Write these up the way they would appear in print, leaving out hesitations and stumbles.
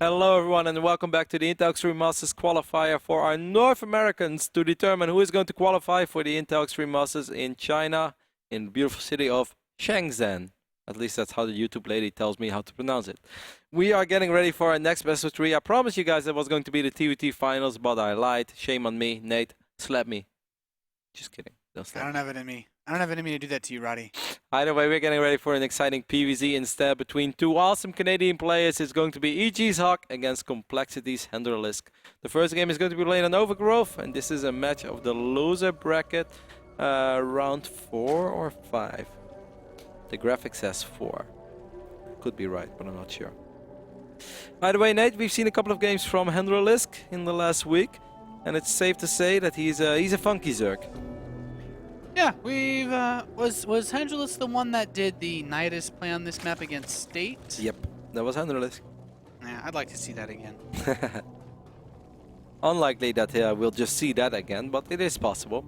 Hello everyone and welcome back to the Intel Extreme Masters qualifier for our North Americans to determine who is going to qualify for the Intel Extreme Masters in China in the beautiful city of Shenzhen. At least that's how the YouTube lady tells me how to pronounce it. We are getting ready for our next best of 3. I promised you guys that was going to be the TVT finals, but I lied. Shame on me. Nate, slap me. Just kidding. Don't slap I don't have it in me. I don't have it in me to do that to you, Roddy. Either way, we're getting ready for an exciting PvZ instead between two awesome Canadian players. It's going to be EG's HuK against Complexity's Hendralisk. The first game is going to be played on Overgrowth, and this is a match of the loser bracket, round 4 or 5. The graphic says 4. Could be right, but I'm not sure. Either way, Nate, we've seen a couple of games from Hendralisk in the last week, and it's safe to say that he's a funky Zerg. Yeah, we've was Hendralisk the one that did the Nidus play on this map against State? Yep, that was Hendralisk. Yeah, I'd like to see that again. Unlikely that we'll just see that again, but it is possible.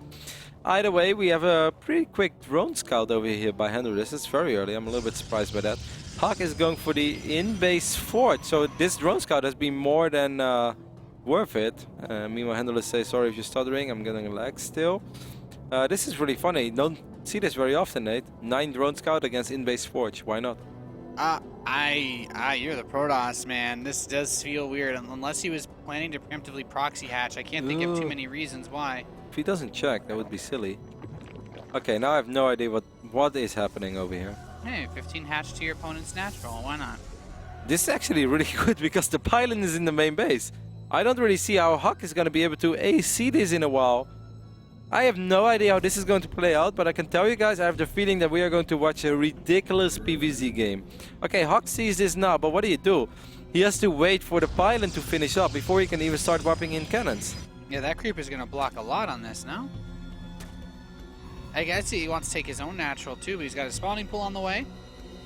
Either way, we have a pretty quick drone scout over here by Hendralisk. It's very early. I'm a little bit surprised by that. HuK is going for the in-base fort, so this drone scout has been more than worth it. Meanwhile, Hendralisk says, sorry if you're stuttering, I'm getting a lag still. This is really funny. Don't see this very often, Nate. 9 drone scout against in-base forge. Why not? You're the Protoss, man. This does feel weird. Unless he was planning to preemptively proxy hatch, I can't think of too many reasons why. If he doesn't check, that would be silly. Okay, now I have no idea what is happening over here. Hey, 15 hatch to your opponent's natural. Why not? This is actually really good because the pylon is in the main base. I don't really see how HuK is going to be able to see this in a while. I have no idea how this is going to play out, but I can tell you guys I have the feeling that we are going to watch a ridiculous PvZ game. Okay, HuK sees this now, but what do? He has to wait for the pylon to finish up before he can even start warping in cannons. Yeah, that creep is going to block a lot on this, no? I guess he wants to take his own natural too, but he's got a spawning pool on the way.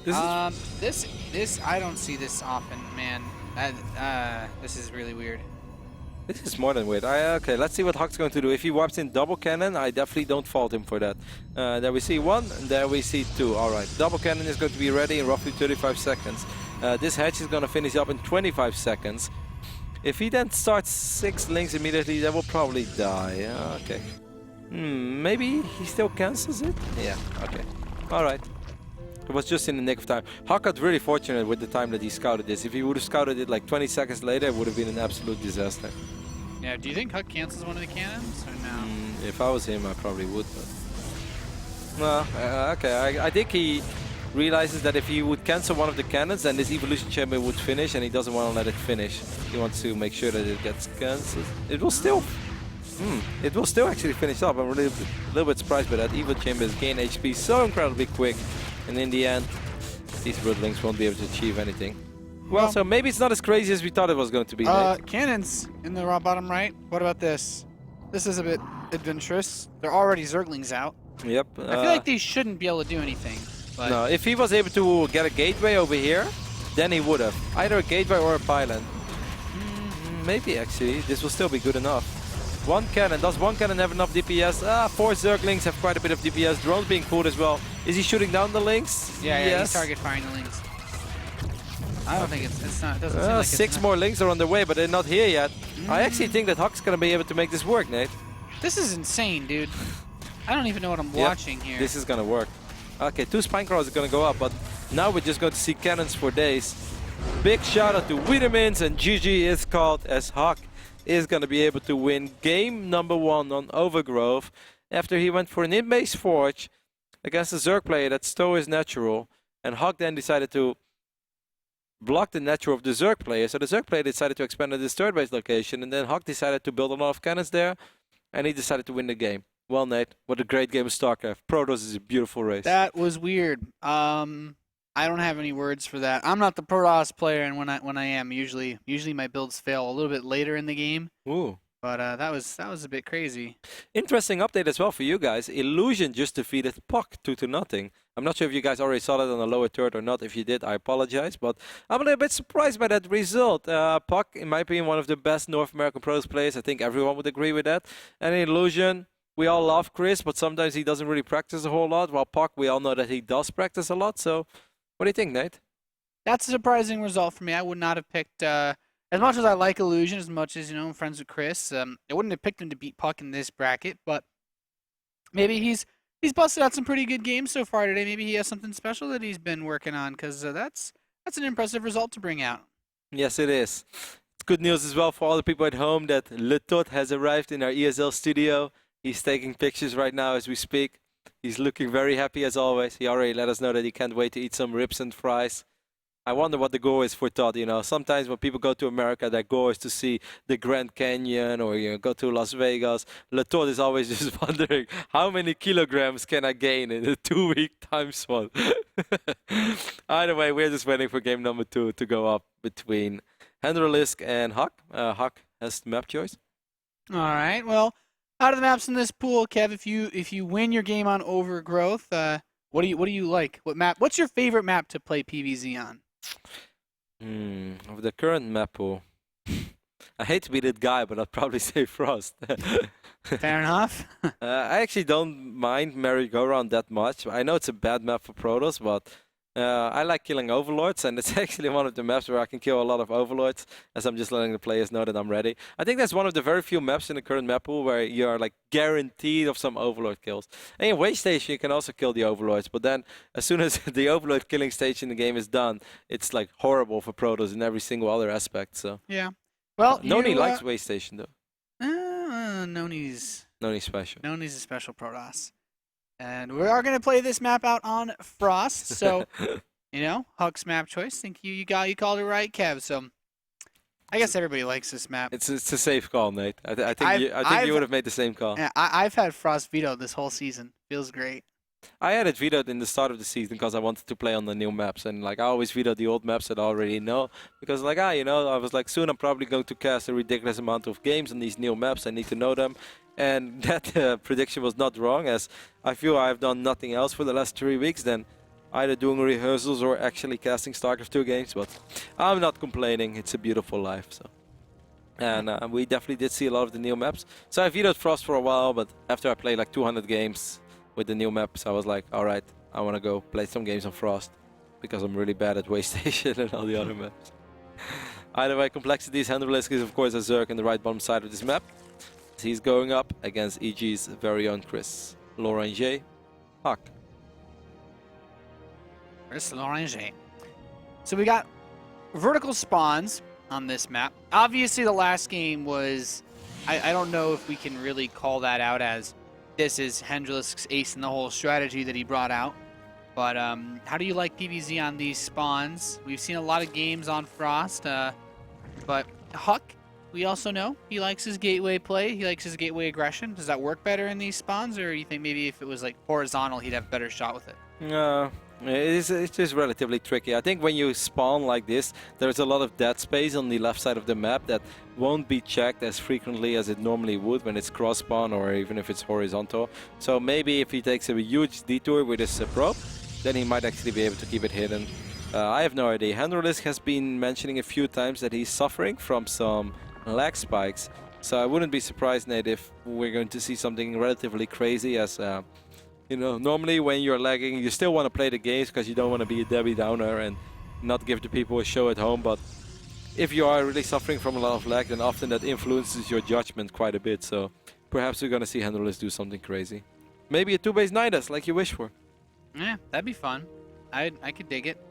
This I don't see this often, man. This is really weird. This is more than weird. Okay, let's see what HuK's going to do. If he warps in double cannon, I definitely don't fault him for that. There we see 1, and there we see 2. Alright, double cannon is going to be ready in roughly 35 seconds. This hatch is going to finish up in 25 seconds. If he then starts 6 links immediately, that will probably die. Okay. Maybe he still cancels it? Yeah, okay. Alright. It was just in the nick of time. HuK got really fortunate with the time that he scouted this. If he would have scouted it like 20 seconds later, it would have been an absolute disaster. Yeah, do you think HuK cancels one of the cannons or no? If I was him, I probably would. But... Well, okay. I think he realizes that if he would cancel one of the cannons, then this evolution chamber would finish, and he doesn't want to let it finish. He wants to make sure that it gets cancelled. It will still... it will still actually finish up. I'm really a little bit surprised by that. Evil chambers gain HP so incredibly quick, and in the end, these broodlings won't be able to achieve anything. Well, so maybe it's not as crazy as we thought it was going to be. Cannons in the raw bottom right. What about this? This is a bit adventurous. They're already Zerglings out. Yep. I feel like they shouldn't be able to do anything. But no, if he was able to get a gateway over here, then he would have. Either a gateway or a pylon. Maybe actually, this will still be good enough. 1 cannon. Does 1 cannon have enough DPS? 4 Zerglings have quite a bit of DPS. Drones being pulled as well. Is he shooting down the links? Yeah, yes. He's target firing the links. I don't think it's not. It doesn't seem like 6 more links are on the way, but they're not here yet. I actually think that HuK's gonna be able to make this work, Nate. This is insane, dude. I don't even know what I'm watching here. This is gonna work. Okay, 2 spine crawlers are gonna go up, but now we're just going to see cannons for days. Big shout out to Wiedermans, and GG is called as HuK is gonna be able to win game number 1 on Overgrowth after he went for an in-base forge against a Zerg player that stole his natural, and HuK then decided to block the natural of the Zerg player. So the Zerg player decided to expand to this 3rd base location, and then HuK decided to build a lot of cannons there, and he decided to win the game. Well, Nate, what a great game of StarCraft. Protoss is a beautiful race. That was weird. I don't have any words for that. I'm not the Protoss player, and when I am, usually my builds fail a little bit later in the game. Ooh. But that was a bit crazy. Interesting update as well for you guys. Illusion just defeated PUK 2-0. I'm not sure if you guys already saw that on the lower third or not. If you did, I apologize. But I'm a little bit surprised by that result. PUK, in my opinion, one of the best North American Protoss players. I think everyone would agree with that. And Illusion, we all love Chris, but sometimes he doesn't really practice a whole lot. While PUK, we all know that he does practice a lot. So what do you think, Nate? That's a surprising result for me. I would not have picked as much as I like Illusion, as much as, I'm friends with Chris, I wouldn't have picked him to beat Puck in this bracket, but maybe he's busted out some pretty good games so far today. Maybe he has something special that he's been working on, because that's an impressive result to bring out. Yes, it is. It's good news as well for all the people at home that Le Tot has arrived in our ESL studio. He's taking pictures right now as we speak. He's looking very happy as always. He already let us know that he can't wait to eat some ribs and fries. I wonder what the goal is for Todd. Sometimes when people go to America, their goal is to see the Grand Canyon or go to Las Vegas. Le Todd is always just wondering, how many kilograms can I gain in a 2-week time spot? Either way, we're just waiting for game number 2 to go up between Hendralisk and HuK. HuK has the map choice. All right. Well, out of the maps in this pool, Kev, if you win your game on Overgrowth, what do you like? What's your favorite map to play PvZ on? Of the current map pool, I hate to be that guy, but I'd probably say Frost. Fair enough. I actually don't mind Merry-Go-Round that much. I know it's a bad map for Protoss, but I like killing Overlords, and it's actually one of the maps where I can kill a lot of Overlords, as I'm just letting the players know that I'm ready. I think that's one of the very few maps in the current map pool where you're like guaranteed of some Overlord kills. And in Way Station, you can also kill the Overlords, but then as soon as the Overlord killing stage in the game is done, it's like horrible for Protoss in every single other aspect. So yeah. Well, Noni likes Way Station though. Noni's special. Noni's a special Protoss. And we are going to play this map out on Frost, so, HuK's map choice. Think you called it right, Kev, so I guess everybody likes this map. It's a safe call, Nate. I think you would have made the same call. Yeah, I've had Frost vetoed this whole season. Feels great. I had it vetoed in the start of the season because I wanted to play on the new maps, and I always vetoed the old maps that I already know, because I was like, soon I'm probably going to cast a ridiculous amount of games on these new maps. I need to know them. And that prediction was not wrong, as I feel I've done nothing else for the last 3 weeks than either doing rehearsals or actually casting StarCraft 2 games. But I'm not complaining. It's a beautiful life. So, and we definitely did see a lot of the new maps. So I vetoed Frost for a while, but after I played like 200 games with the new maps, I was like, all right, I want to go play some games on Frost because I'm really bad at Way Station and all the other maps. Either way, Complexity's Hendralisk is of course a Zerg in the right bottom side of this map. He's going up against EG's very own Chris Loranger, HuK. Chris Loranger. So we got vertical spawns on this map. Obviously, the last game was, I don't know if we can really call that out as this is Hendralisk's ace in the hole strategy that he brought out. But how do you like PvZ on these spawns? We've seen a lot of games on Frost, but HuK, we also know he likes his gateway play. He likes his gateway aggression. Does that work better in these spawns, or you think maybe if it was like horizontal, he'd have a better shot with it? No, it's just relatively tricky. I think when you spawn like this, there's a lot of dead space on the left side of the map that won't be checked as frequently as it normally would when it's cross spawn or even if it's horizontal. So maybe if he takes a huge detour with his probe, then he might actually be able to keep it hidden. I have no idea. Hendralisk has been mentioning a few times that he's suffering from some lag spikes, so I wouldn't be surprised, Nate, if we're going to see something relatively crazy, as normally when you're lagging you still want to play the games because you don't want to be a Debbie Downer and not give the people a show at home, but if you are really suffering from a lot of lag, then often that influences your judgment quite a bit, so perhaps we're going to see Hendralisk do something crazy. Maybe a 2-base Nidus like you wish for. Yeah, that'd be fun. I could dig it.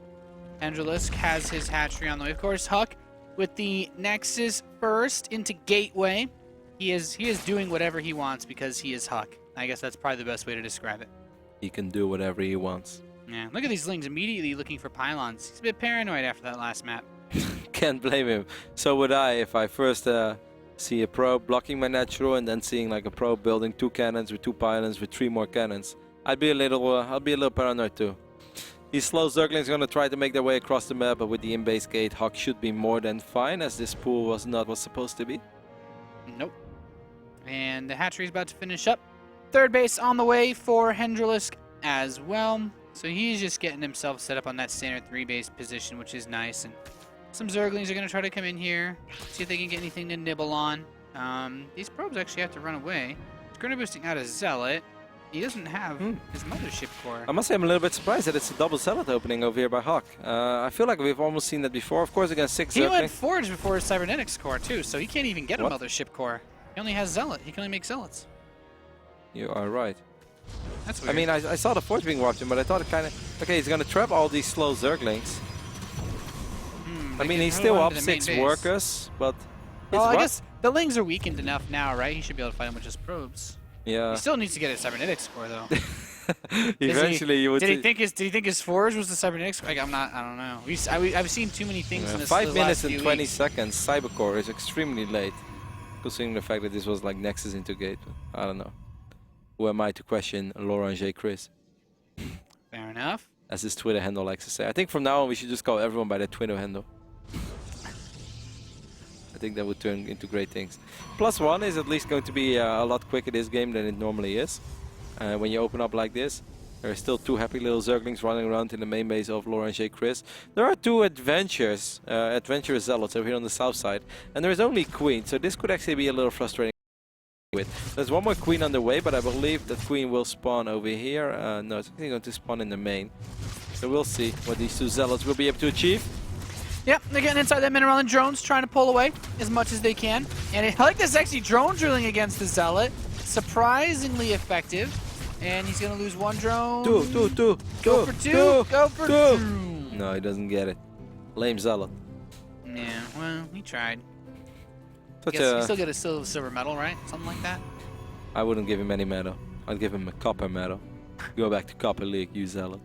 Hendralisk has his hatchery on the way. Of course, HuK with the Nexus first into Gateway. He is doing whatever he wants because he is HuK. I guess that's probably the best way to describe it. He can do whatever he wants. Yeah, look at these Lings immediately looking for pylons. He's a bit paranoid after that last map. Can't blame him. So would I if I first see a probe blocking my natural and then seeing like a probe building 2 cannons with 2 pylons with 3 more cannons. I'll be a little paranoid too. These slow Zerglings are going to try to make their way across the map, but with the in-base gate, HuK should be more than fine, as this pool was not what's supposed to be. Nope. And the hatchery is about to finish up. Third base on the way for Hendralisk as well. So he's just getting himself set up on that standard 3-base position, which is nice. And some Zerglings are going to try to come in here, see if they can get anything to nibble on. These probes actually have to run away. It's going to boosting out a Zealot. He doesn't have his mothership core. I must say I'm a little bit surprised that it's a double Zealot opening over here by HuK. I feel like we've almost seen that before. Of course, against 6 He Zergling. went Forge before his Cybernetics core too, so he can't even get a mothership core. He only has Zealot. He can only make Zealots. You are right. That's weird. I mean, I saw the Forge being warped in, but I thought it kind of... Okay, he's going to trap all these slow Zerglings. I mean, he's still up 6 workers, but... Well, I guess the Lings are weakened enough now, right? He should be able to fight him with just probes. Yeah. He still needs to get his Cybernetics core, though. Eventually, you would. Did he think his Forge was the Cybernetics? Like, I don't know. I've seen too many things in this. 5 minutes and 20 weeks. seconds. Cybercore is extremely late, considering the fact that this was like Nexus into Gate. But I don't know. Who am I to question Laurent Chris? Fair enough. As his Twitter handle likes to say. I think from now on we should just call everyone by their Twitter handle. I think that would turn into great things. +1 is at least going to be a lot quicker this game than it normally is. When you open up like this, there are still 2 happy little Zerglings running around in the main base of Laurent Chris. There are 2 adventurous Zealots over here on the south side, and there is only Queen, so this could actually be a little frustrating. There's one more Queen on the way, but I believe that Queen will spawn over here. No, it's actually going to spawn in the main. So we'll see what these 2 Zealots will be able to achieve. Yep, they're getting inside that mineral and drones, trying to pull away as much as they can. And I like this actually drone drilling against the Zealot. Surprisingly effective. And he's going to lose 1 drone. Two. Go for 2. Go for 2. No, he doesn't get it. Lame Zealot. Yeah, well, he tried. Such You still get a silver medal, right? Something like that? I wouldn't give him any medal. I'd give him a copper medal. Go back to Copper League, you Zealot.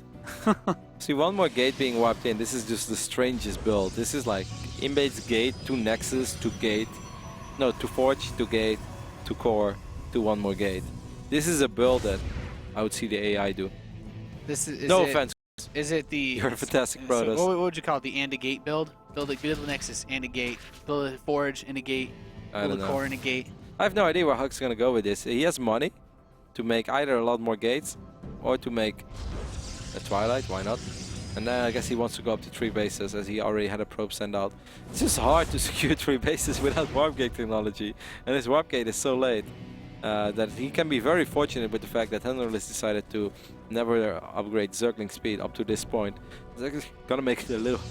See, one more gate being wiped in. This is just the strangest build. This is like in-base gate, 2 Nexus, 2 gate. No, 2 Forge, 2 gate, 2 core, 2 one more gate. This is a build that I would see the AI do. This is no offense. Is it the... You're a fantastic so Protoss. what would you call it? The and a gate build? Build a Nexus and a gate. Build a Forge and a gate. Build a core and a gate. I have no idea where HuK's going to go with this. He has money to make either a lot more gates or to make a Twilight. Why not? And then I guess he wants to go up to 3 bases as he already had a probe sent out. It's just hard to secure 3 bases without warp gate technology. And his warp gate is so late that he can be very fortunate with the fact that Hendralisk decided to never upgrade Zergling speed up to this point. It's actually going to make it a little...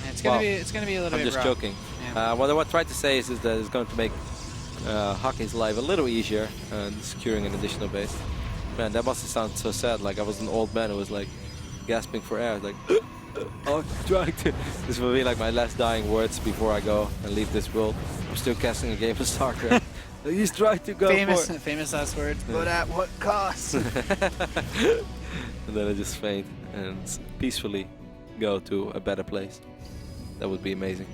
It's gonna be a little bit I'm just rough. joking. Yeah. What I tried to say is that it's going to make HuK's life a little easier securing an additional base. Man, that must have sounded so sad. Like I was an old man who was like gasping for air. Like, oh, trying to. This will be like my last dying words before I go and leave this world. I'm still casting a game of StarCraft. He's trying to go for famous last words. But at what cost? And then I just faint and peacefully go to a better place. That would be amazing.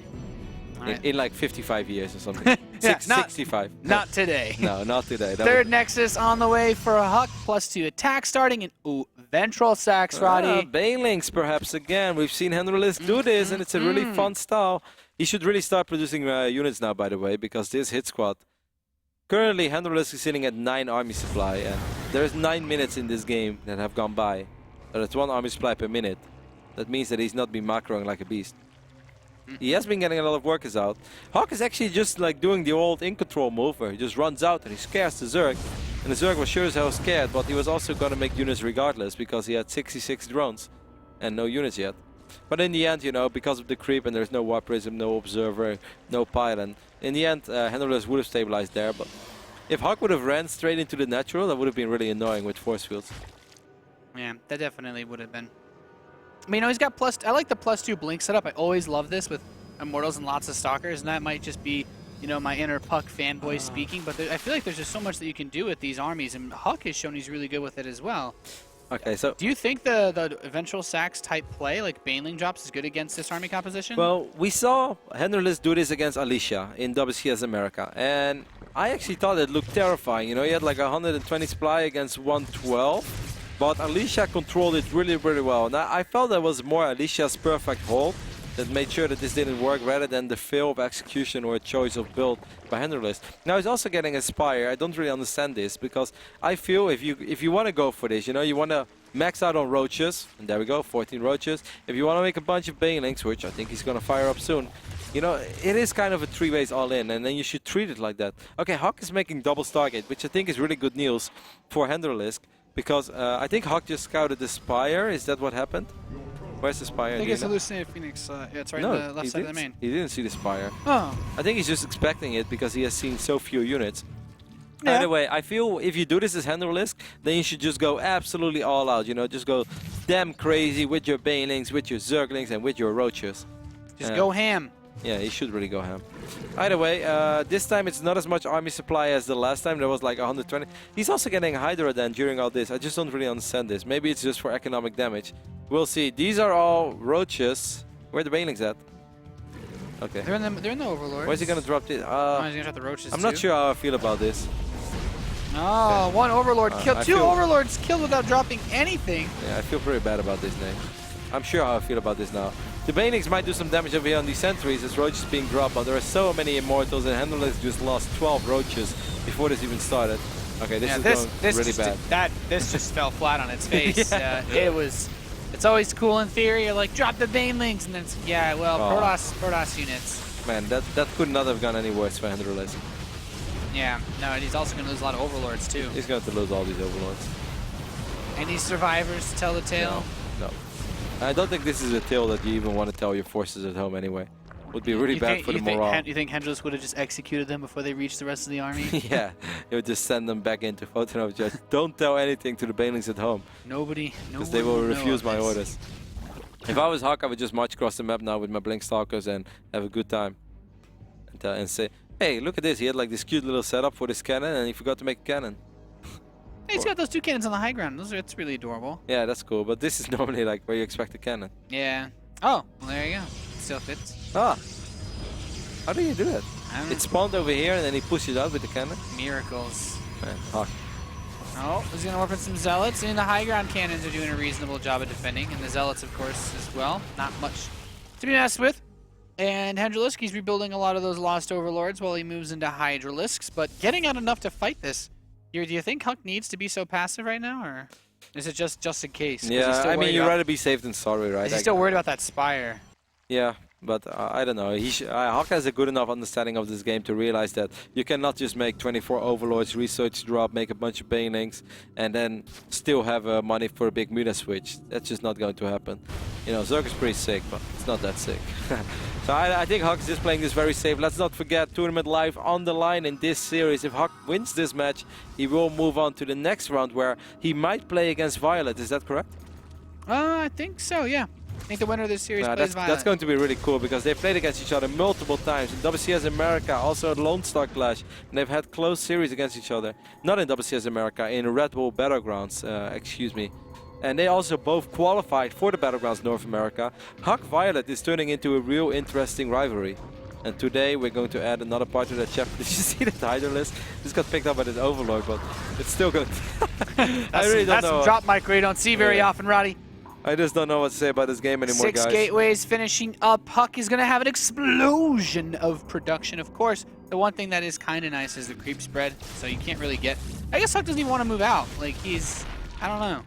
Right. In like 55 years or something. Yeah, 65. Not today. No, not today. Third Nexus on the way for a HuK. +2 attack starting. And ooh, Ventral Sacks, Roddy. Banelings perhaps again. We've seen Hendralisk do this and it's a really fun style. He should really start producing units now, by the way, because this hit squad. Currently, Hendralisk is sitting at 9 army supply, and there's 9 minutes in this game that have gone by. So that's 1 army supply per minute. That means that he's not been macroing like a beast. He has been getting a lot of workers out. HuK is actually just like doing the old in-control move where he just runs out and he scares the Zerg. And the Zerg was sure as hell scared, but he was also going to make units regardless because he had 66 drones and no units yet. But in the end, you know, because of the creep and there's no Warp Prism, no Observer, no Pylon, in the end, Hendralisk would have stabilized there. But if HuK would have ran straight into the natural, that would have been really annoying with force fields. Yeah, that definitely would have been. I mean, you know, he's got I like the +2 blink setup. I always love this with Immortals and lots of Stalkers, and that might just be, you know, my inner Puck fanboy speaking, but I feel like there's just so much that you can do with these armies, and HuK has shown he's really good with it as well. Okay, so... Do you think the eventual Sacks type play, like Baneling drops, is good against this army composition? Well, we saw Hendralisk do this against Alicia in WCS America, and I actually thought it looked terrifying. You know, he had like 120 supply against 112. But Alicia controlled it really, really well. And I felt that was more Alicia's perfect hold that made sure that this didn't work rather than the fail of execution or a choice of build by Hendralisk. Now he's also getting a Spire. I don't really understand this because I feel if you want to go for this, you know, you want to max out on Roaches, and there we go, 14 Roaches. If you want to make a bunch of Banelings, which I think he's going to fire up soon, You know, it is kind of a 3-ways all-in, and then you should treat it like that. Okay, HuK is making double Stargate, which I think is really good news for Hendralisk, because I think HuK just scouted the Spire. Is that what happened? Where's the Spire? I think it's hallucinated Phoenix. Yeah, it's right no, on the left side of the main. He didn't see the Spire. Oh. I think he's just expecting it because he has seen so few units. Yeah. Anyway, I feel if you do this as Hendralisk, then you should just go absolutely all out. You know, just go damn crazy with your Banelings, with your Zerglings, and with your Roaches. Just go ham. Yeah, he should really go ham. Either way, this time it's not as much army supply as the last time. There was like 120. He's also getting Hydra then during all this. I just don't really understand this. Maybe it's just for economic damage. We'll see. These are all Roaches. Where are the Banelings at? Okay. They're in the Overlords. Where's he gonna drop this? He's gonna drop the Roaches I'm not sure how I feel about this. Oh, okay. One Overlord killed. Two Overlords killed without dropping anything. Yeah, I feel pretty bad about this name. I'm sure how I feel about this now. The Banelings might do some damage over here on these sentries as Roaches being dropped, but there are so many Immortals, and Hendralisk just lost 12 Roaches before this even started. Okay, this is going really bad. This just fell flat on its face. Yeah. It's always cool in theory. You're like, drop the Banelings, and then it's, yeah, well, Protoss units. Man, that could not have gone any worse for Hendralisk. Yeah, no, and he's also going to lose a lot of Overlords, too. He's going to lose all these Overlords. Any survivors to tell the tale? No. I don't think this is a tale that you even want to tell your forces at home anyway. Would be really bad for the morale. You think Hendralisk would have just executed them before they reached the rest of the army? Yeah, he would just send them back into Photon. Just don't tell anything to the Banelings at home. Nobody, because they will refuse my orders. If I was HuK, I would just march across the map now with my Blink Stalkers and have a good time. And say, hey, look at this. He had like this cute little setup for this cannon, and he forgot to make a cannon. Hey, he's got those two cannons on the high ground. It's really adorable. Yeah, that's cool. But this is normally like where you expect a cannon. Yeah. Oh, well, there you go. Still fits. Ah. How do you do it? It spawned over here, and then he pushed it out with the cannon. Miracles. Man, HuK. Oh, he's going to work with some Zealots. And the high ground cannons are doing a reasonable job of defending. And the Zealots, of course, as well. Not much to be messed with. And Hendralisk, he's rebuilding a lot of those lost Overlords while he moves into Hydralisks. But getting out enough to fight this. Do you think HuK needs to be so passive right now, or is it just in case? Yeah, I mean, you'd rather be safe than sorry, right? Is he still worried about that Spire? Yeah, but I don't know. HuK has a good enough understanding of this game to realize that you cannot just make 24 Overlords, research drop, make a bunch of Banelings, and then still have money for a big Muta switch. That's just not going to happen. You know, Zerg is pretty sick, but it's not that sick. So I think HuK is just playing this very safe. Let's not forget, tournament live on the line in this series. If HuK wins this match, he will move on to the next round where he might play against Violet. Is that correct? I think so, yeah. I think the winner of this series plays Violet. That's going to be really cool because they've played against each other multiple times. In WCS America, also at Lone Star Clash, and they've had close series against each other. Not in WCS America, in Red Bull Battlegrounds, excuse me. And they also both qualified for the Battlegrounds North America. HuK Violet is turning into a real interesting rivalry. And today we're going to add another part to that chapter. Did you see that Hydralisk? This got picked up by this Overlord, but it's still good. I really don't know. That's some drop micro you don't see very often, Roddy. I just don't know what to say about this game anymore, guys. 6 gateways finishing up. HuK is going to have an explosion of production. Of course, the one thing that is kind of nice is the creep spread, so you can't really get... I guess HuK doesn't even want to move out. Like, he's... I don't know.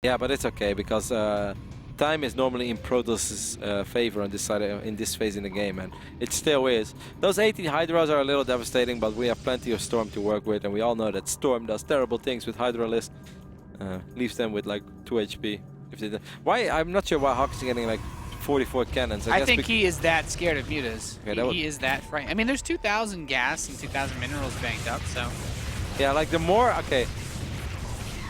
Yeah, but it's okay because time is normally in Protoss' favor on this side, in this phase in the game, and it still is. Those 18 Hydras are a little devastating, but we have plenty of Storm to work with, and we all know that Storm does terrible things with Hydralisk. Leaves them with like 2 HP. If they why? I'm not sure why HuK is getting like 44 cannons. I think he is that scared of mutas. Okay, he is that frightened. I mean, there's 2,000 gas and 2,000 minerals banked up, so... Yeah, like the more... Okay.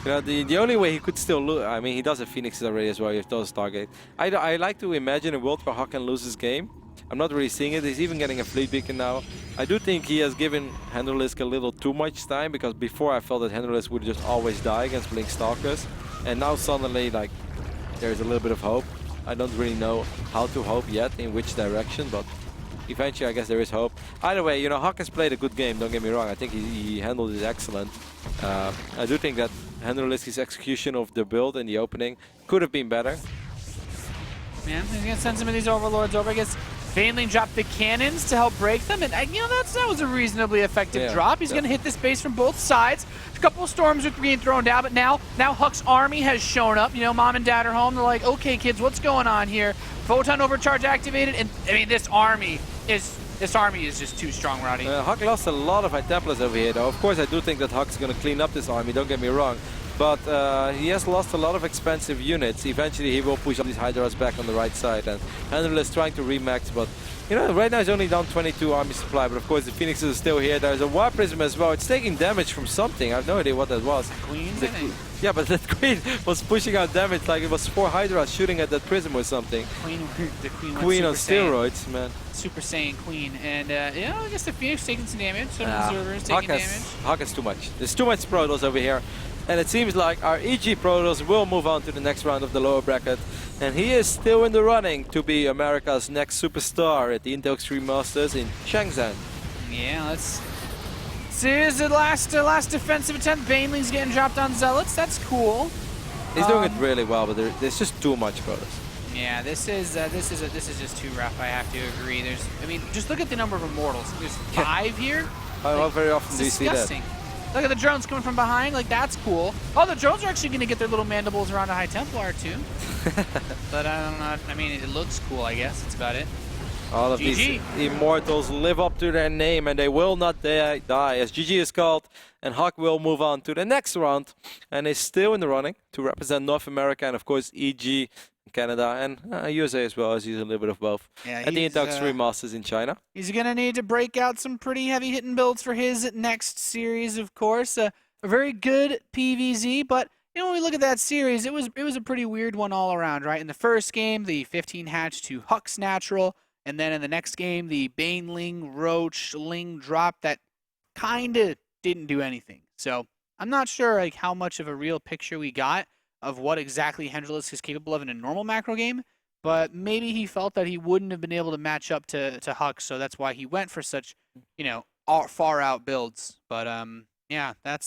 You know, the only way he could still lose... I mean, he does have Phoenixes already as well. He does Stargate. I like to imagine a world where HuK can lose his game. I'm not really seeing it. He's even getting a Fleet Beacon now. I do think he has given Hendralisk a little too much time, because before I felt that Hendralisk would just always die against Blink Stalkers. And now suddenly, like, there's a little bit of hope. I don't really know how to hope yet, in which direction, but eventually I guess there is hope. Either way, you know, HuK has played a good game, don't get me wrong. I think he handled it excellent. I do think that Hendralisk's execution of the build in the opening could have been better. Man, he's going to send some of these Overlords over. I guess Baneling dropped the cannons to help break them, and you know that was a reasonably effective drop. He's going to hit this base from both sides. A couple of storms are being thrown down, but now HuK's army has shown up. You know, mom and dad are home. They're like, okay, kids, what's going on here? Photon overcharge activated, and I mean, this army is just too strong, Roddy. HuK lost a lot of high Templars over here, though. Of course, I do think that HuK's going to clean up this army. Don't get me wrong. But he has lost a lot of expensive units. Eventually, he will push up these Hydras back on the right side. And Hendralisk is trying to remax, but you know, right now he's only down 22 army supply. But of course, the Phoenixes are still here. There's a War Prism as well. It's taking damage from something. I have no idea what that was. Queen? Yeah, but that Queen was pushing out damage like it was 4 Hydras shooting at that Prism or something. The Queen on steroids, man. Super Saiyan Queen. And yeah, I guess the Phoenix taking some damage. Some observers taking damage. HuK has too much. There's too much Protoss over here. And it seems like our EG Protoss will move on to the next round of the lower bracket. And he is still in the running to be America's next superstar at the Intel Extreme Masters in Shenzhen. Yeah, let's see. Is the last defensive attempt. Baneling's getting dropped on Zealots. That's cool. He's doing it really well, but there's just too much Protoss. Yeah, this is just too rough. I have to agree. I mean, just look at the number of Immortals. There's 5 here. How very often do you see that? Look at the drones coming from behind, like that's cool. Oh, the drones are actually going to get their little mandibles around a High Templar too. But I don't know, I mean, it looks cool, I guess. That's about it. All of these Immortals live up to their name and they will not die, as GG is called. And HuK will move on to the next round and is still in the running to represent North America and of course EG, Canada, and USA as well, as he's a little bit of both. Yeah, at the Intel Extreme Masters in China. He's going to need to break out some pretty heavy hitting builds for his next series, of course. A very good PVZ, but you know, when we look at that series, it was a pretty weird one all around, right? In the first game, the 15 hatch to HuK's natural, and then in the next game, the Baneling Roach Ling drop that kind of didn't do anything. So I'm not sure like how much of a real picture we got of what exactly Hendralisk is capable of in a normal macro game, but maybe he felt that he wouldn't have been able to match up to HuK, so that's why he went for such, you know, far out builds. But yeah, that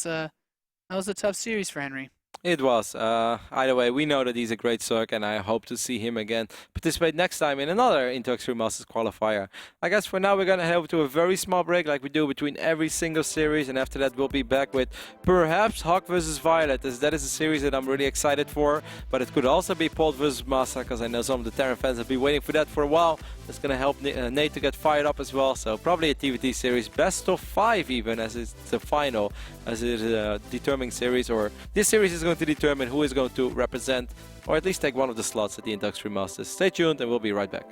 was a tough series for Henry. It was. Either way, we know that he's a great Zerg, and I hope to see him again participate next time in another Intel Extreme Masters qualifier. I guess for now we're going to head over to a very small break like we do between every single series, and after that we'll be back with perhaps HuK versus Violet, as that is a series that I'm really excited for, but it could also be Polt versus Massa, because I know some of the Terran fans have been waiting for that for a while. That's going to help Nate to get fired up as well, so probably a TVT series, best of 5 even, as it's the final, as it is a determining series, or this series is going to determine who is going to represent or at least take one of the slots at the Intel Extreme Masters. Stay tuned and we'll be right back.